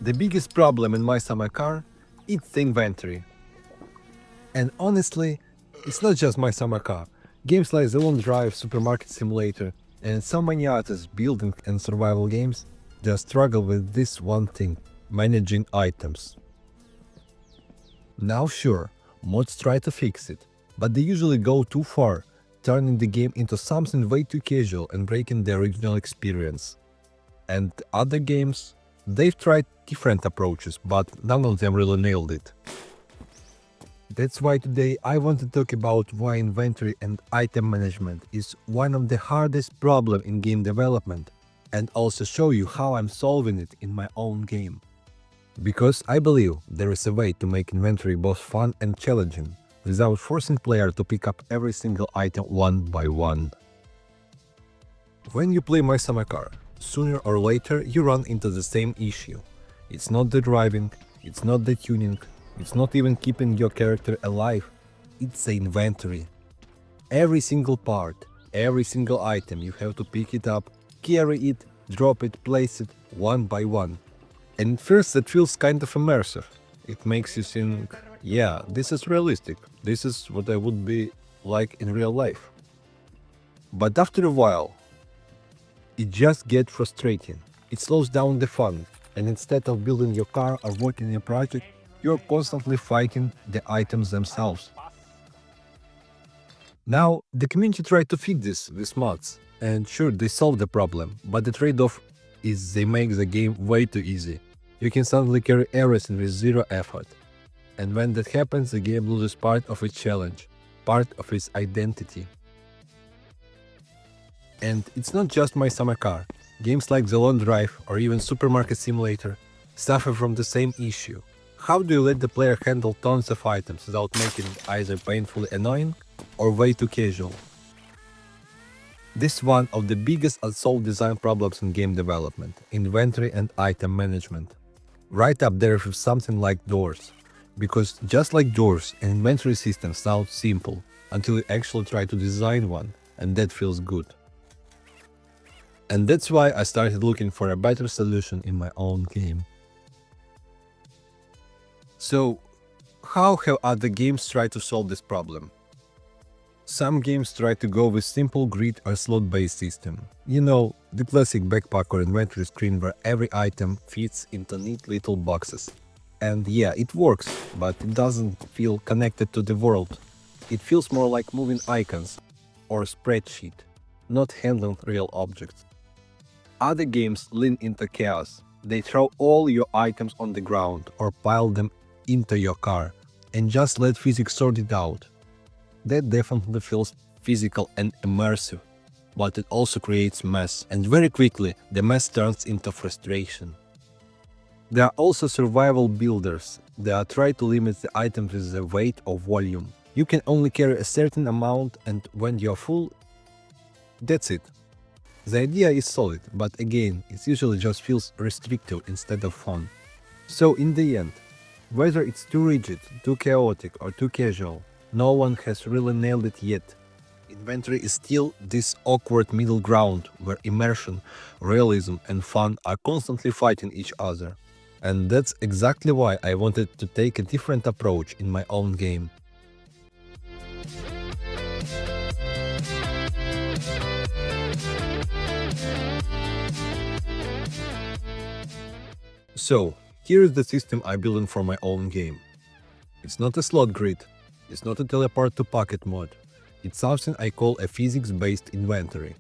The biggest problem in my summer car, it's the inventory. And honestly, it's not just my summer car. Games like The Long Drive, Supermarket Simulator, and so many others building and survival games just struggle with this one thing, managing items. Now sure, mods try to fix it, but they usually go too far, turning the game into something way too casual and breaking the original experience. And other games, they've tried different approaches, but none of them really nailed it. That's why today I want to talk about why inventory and item management is one of the hardest problems in game development, and also show you how I'm solving it in my own game. Because I believe there is a way to make inventory both fun and challenging, without forcing player to pick up every single item one by one. When you play My Summer Car, sooner or later you run into the same issue. It's not the driving, it's not the tuning, it's not even keeping your character alive, it's the inventory. Every single part, every single item you have to pick it up, carry it, drop it, place it, one by one. And at first it feels kind of immersive. It makes you think, yeah, this is realistic, this is what I would be like in real life. But after a while, it just gets frustrating. It slows down the fun, and instead of building your car or working in a project, you're constantly fighting the items themselves. Now, the community tried to fix this with mods, and sure, they solved the problem, but the trade-off is they make the game way too easy. You can suddenly carry everything with zero effort. And when that happens, the game loses part of its challenge, part of its identity. And it's not just My Summer Car. Games like The Long Drive or even Supermarket Simulator suffer from the same issue. How do you let the player handle tons of items without making it either painfully annoying or way too casual? This is one of the biggest unsolved design problems in game development, inventory and item management. Right up there with something like doors. Because just like doors, an inventory system sounds simple until you actually try to design one, and that feels good. And that's why I started looking for a better solution in my own game. So, how have other games tried to solve this problem? Some games try to go with simple grid or slot-based system. You know, the classic backpack or inventory screen where every item fits into neat little boxes. And yeah, it works, but it doesn't feel connected to the world. It feels more like moving icons or a spreadsheet, not handling real objects. Other games lean into chaos. They throw all your items on the ground or pile them into your car and just let physics sort it out. That definitely feels physical and immersive, but it also creates mess, and very quickly the mess turns into frustration. There are also survival builders that try to limit the items with the weight or volume. You can only carry a certain amount, and when you're full, that's it. The idea is solid, but again, it usually just feels restrictive instead of fun. So in the end, whether it's too rigid, too chaotic, or too casual, no one has really nailed it yet. Inventory is still this awkward middle ground where immersion, realism, and fun are constantly fighting each other. And that's exactly why I wanted to take a different approach in my own game. So, here is the system I built for my own game. It's not a slot grid, it's not a teleport to pocket mod. It's something I call a physics-based inventory.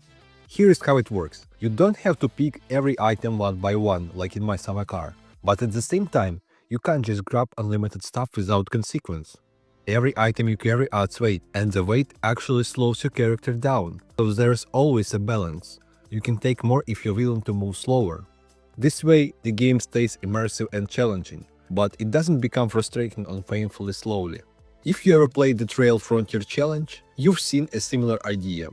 Here is how it works. You don't have to pick every item one by one like in My Summer Car, but at the same time, you can't just grab unlimited stuff without consequence. Every item you carry adds weight, and the weight actually slows your character down, so there's always a balance. You can take more if you're willing to move slower. This way, the game stays immersive and challenging, but it doesn't become frustrating or painfully slowly. If you ever played the Trail Frontier Challenge, you've seen a similar idea.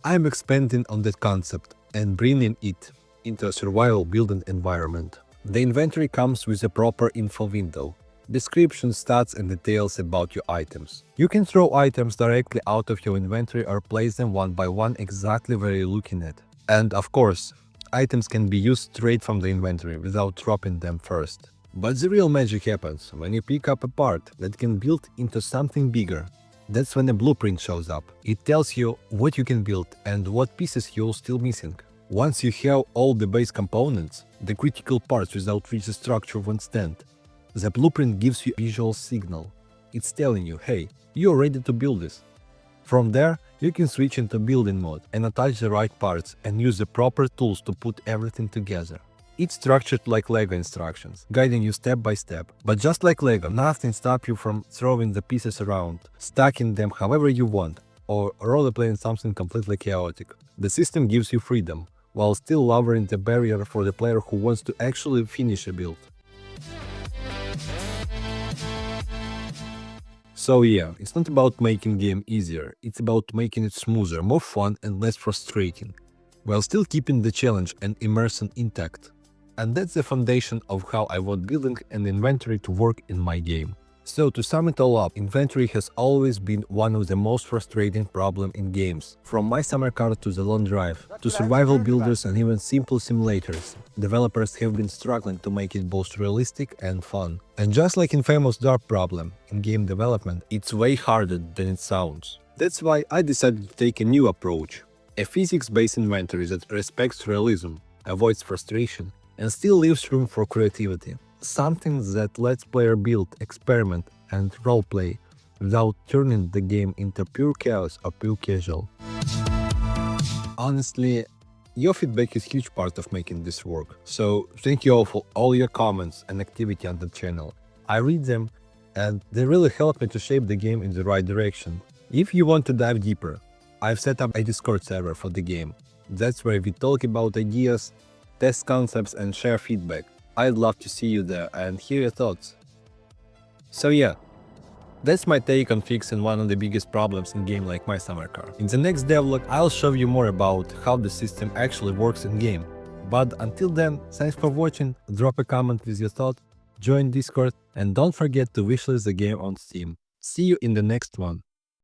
I'm expanding on that concept and bringing it into a survival building environment. The inventory comes with a proper info window, description, stats, and details about your items. You can throw items directly out of your inventory or place them one by one exactly where you're looking at. And of course, items can be used straight from the inventory without dropping them first. But the real magic happens when you pick up a part that can build into something bigger. That's when a blueprint shows up. It tells you what you can build and what pieces you're still missing. Once you have all the base components, the critical parts without which the structure won't stand, the blueprint gives you a visual signal. It's telling you, hey, you're ready to build this. From there, you can switch into building mode and attach the right parts and use the proper tools to put everything together. It's structured like Lego instructions, guiding you step by step. But just like Lego, nothing stops you from throwing the pieces around, stacking them however you want, or roleplaying something completely chaotic. The system gives you freedom, while still lowering the barrier for the player who wants to actually finish a build. So yeah, it's not about making game easier, it's about making it smoother, more fun and less frustrating, while still keeping the challenge and immersion intact. And that's the foundation of how I want building and inventory to work in my game. So to sum it all up, inventory has always been one of the most frustrating problems in games. From My Summer Car to the Long Drive, to survival builders and even simple simulators, developers have been struggling to make it both realistic and fun. And just like in famous dark problem, in game development, it's way harder than it sounds. That's why I decided to take a new approach. A physics-based inventory that respects realism, avoids frustration, and still leaves room for creativity. Something that lets player build, experiment, and roleplay without turning the game into pure chaos or pure casual. Honestly, your feedback is a huge part of making this work, so thank you all for all your comments and activity on the channel. I read them, and they really help me to shape the game in the right direction. If you want to dive deeper, I've set up a Discord server for the game. That's where we talk about ideas, test concepts, and share feedback. I'd love to see you there and hear your thoughts. So yeah, that's my take on fixing one of the biggest problems in a game like My Summer Car. In the next devlog, I'll show you more about how the system actually works in game. But until then, thanks for watching, drop a comment with your thought, join Discord, and don't forget to wishlist the game on Steam. See you in the next one.